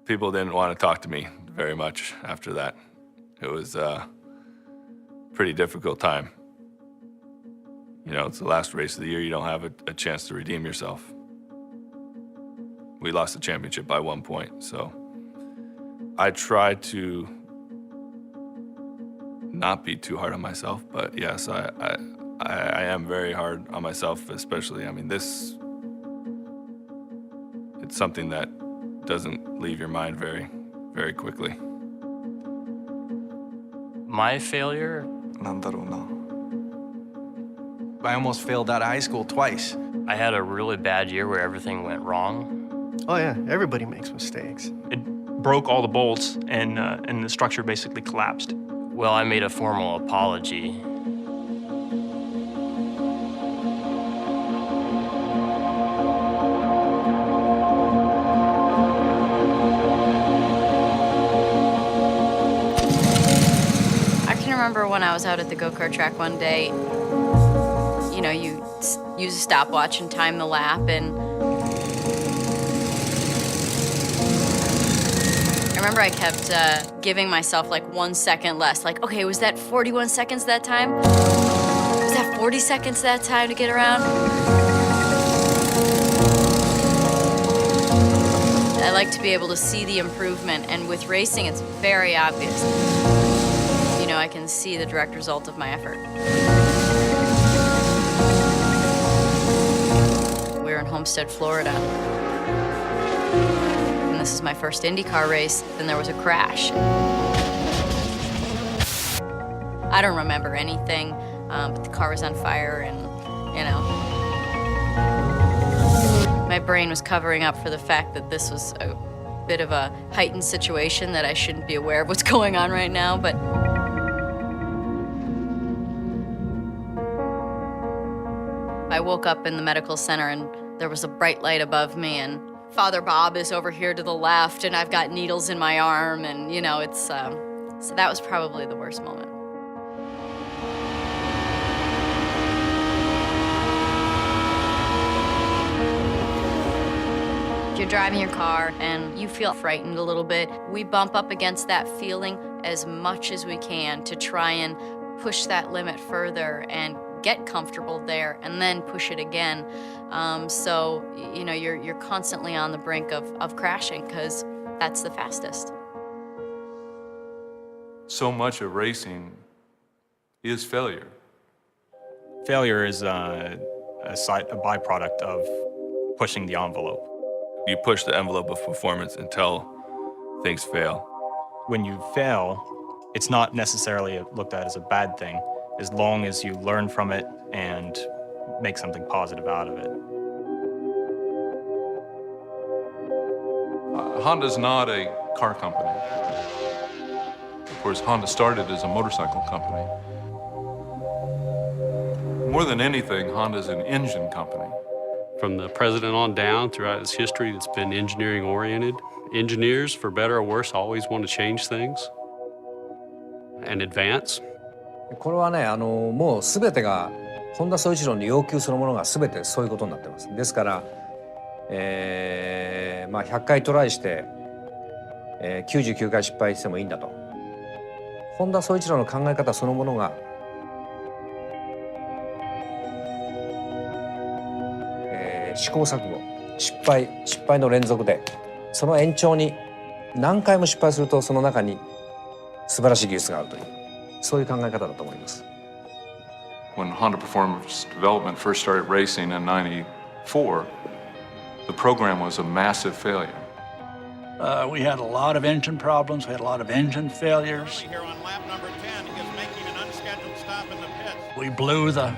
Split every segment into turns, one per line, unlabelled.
People didn't want to talk to me very much after that. It was a pretty difficult time. You know, it's the last race of the year. You don't have a chance to redeem yourself. We lost the championship by 1 point, so I tried to not be too hard on myself, but yes, I am very hard on myself, especially, I mean, it's something that doesn't leave your mind very, very quickly.
My failure?
I almost failed out of high school twice.
I had a really bad year where everything went wrong.
Oh yeah, everybody makes mistakes.
It broke all the bolts, and the structure basically collapsed.
Well, I made a formal apology.
I can remember when I was out at the go-kart track one day, you know, you use a stopwatch and time the lap, and I remember I kept giving myself like 1 second less. Like, okay, was that 41 seconds that time? Was that 40 seconds that time to get around? I like to be able to see the improvement, and with racing, it's very obvious. You know, I can see the direct result of my effort. We're in Homestead, Florida. This is my first IndyCar race, then there was a crash. I don't remember anything, but the car was on fire, and, you know. My brain was covering up for the fact that this was a bit of a heightened situation, that I shouldn't be aware of what's going on right now, but I woke up in the medical center, and there was a bright light above me, and Father Bob is over here to the left, and I've got needles in my arm, and, you know, it's, so that was probably the worst moment. You're driving your car, and you feel frightened a little bit. We bump up against that feeling as much as we can to try and push that limit further and get comfortable there, and then push it again. So, you know, you're constantly on the brink of crashing, because that's the fastest.
So much of racing is failure.
Failure is a byproduct of pushing the envelope.
You push the envelope of performance until things fail.
When you fail, it's not necessarily looked at as a bad thing, as long as you learn from it and make something positive out of it.
Honda's not a car company. Of course, Honda started as a motorcycle company. More than anything, Honda's an engine company.
From the president on down, throughout its history, it's been engineering-oriented. Engineers, for better or worse, always want to change things and advance.
これはね、もう全てが本田宗一郎の要求そのものが全てそういうことになってます。ですから、まあ100回トライして、99回失敗してもいいんだと。本田宗一郎の考え方そのものが、試行錯誤、失敗の連続で、その延長に何回も失敗するとその中に素晴らしい技術があるという。そういう考え方だと思います。
When Honda Performance Development first started racing in '94, the program was a massive failure.
We had a lot of engine problems. We had a lot of engine failures.
Here on lap number 10 is making an unscheduled stop in the pits.
We blew the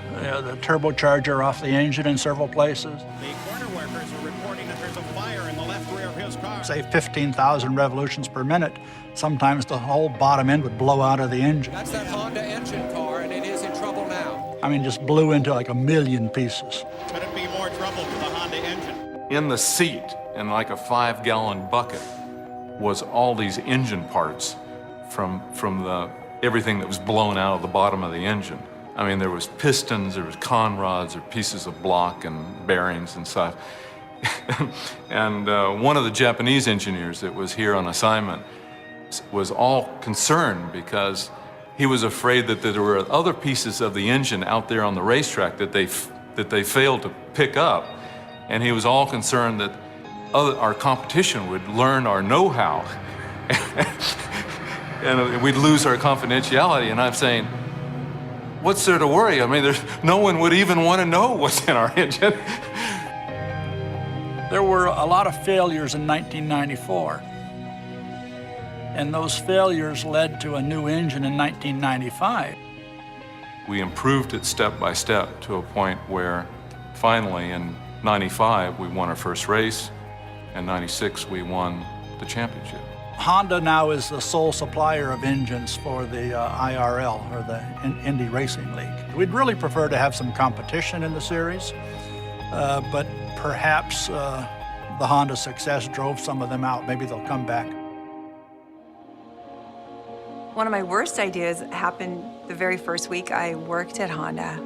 turbocharger off the engine in several places.
The corner workers are reporting that there's a fire in the left rear of his car.
Say 15,000 revolutions per minute. Sometimes the whole bottom end would blow out of the engine.
That's that Honda engine car, and it is in trouble now.
I mean, just blew into like a million pieces.
Could it be more trouble for the Honda engine?
In the seat, in like a 5-gallon bucket, was all these engine parts from everything that was blown out of the bottom of the engine. I mean, there was pistons, there was conrods, or pieces of block and bearings and stuff. And one of the Japanese engineers that was here on assignment was all concerned because he was afraid that there were other pieces of the engine out there on the racetrack that they failed to pick up. And he was all concerned that our competition would learn our know-how and we'd lose our confidentiality. And I'm saying, what's there to worry? I mean, no one would even want to know what's in our engine.
There were a lot of failures in 1994. And those failures led to a new engine in 1995.
We improved it step by step to a point where finally in 95 we won our first race, and 96 we won the championship.
Honda now is the sole supplier of engines for the IRL, or the Indy Racing League. We'd really prefer to have some competition in the series, but perhaps the Honda success drove some of them out. Maybe they'll come back.
One of my worst ideas happened the very first week I worked at Honda.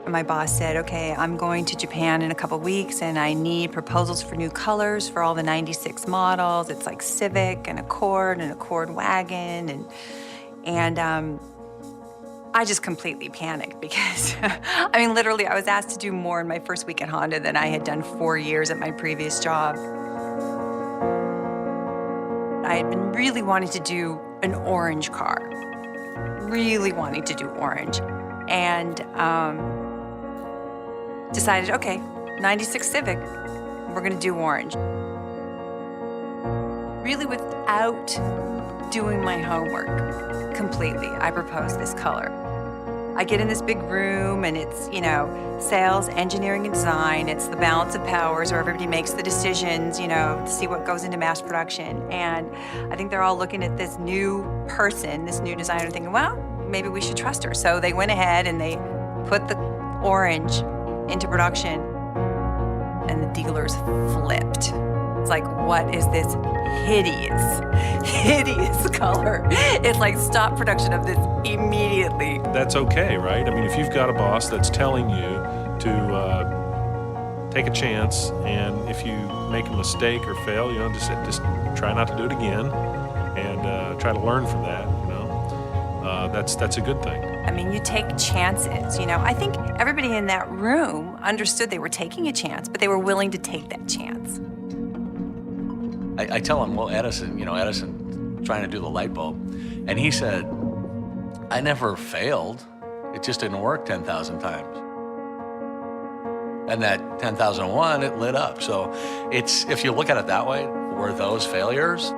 My boss said, okay, I'm going to Japan in a couple weeks and I need proposals for new colors for all the 96 models. It's like Civic and Accord wagon. And I just completely panicked because, I mean, literally I was asked to do more in my first week at Honda than I had done 4 years at my previous job. I had been really wanting to do an orange car, really wanting to do orange. And decided, okay, 96 Civic, we're gonna do orange. Really without doing my homework completely, I proposed this color. I get in this big room and it's, you know, sales, engineering, and design. It's the balance of powers where everybody makes the decisions, you know, to see what goes into mass production. And I think they're all looking at this new person, this new designer, thinking, well, maybe we should trust her. So they went ahead and they put the orange into production and the dealers flipped. It's like, what is this hideous color? It's like, stop production of this immediately.
That's okay, right? I mean, if you've got a boss that's telling you to take a chance, and if you make a mistake or fail, you know, just try not to do it again, and try to learn from that. You know, that's a good thing.
I mean, you take chances. You know, I think everybody in that room understood they were taking a chance, but they were willing to take that chance.
I tell him, well, Edison trying to do the light bulb, and he said, I never failed. It just didn't work 10,000 times. And that 10,001, it lit up. So it's, if you look at it that way, were those failures?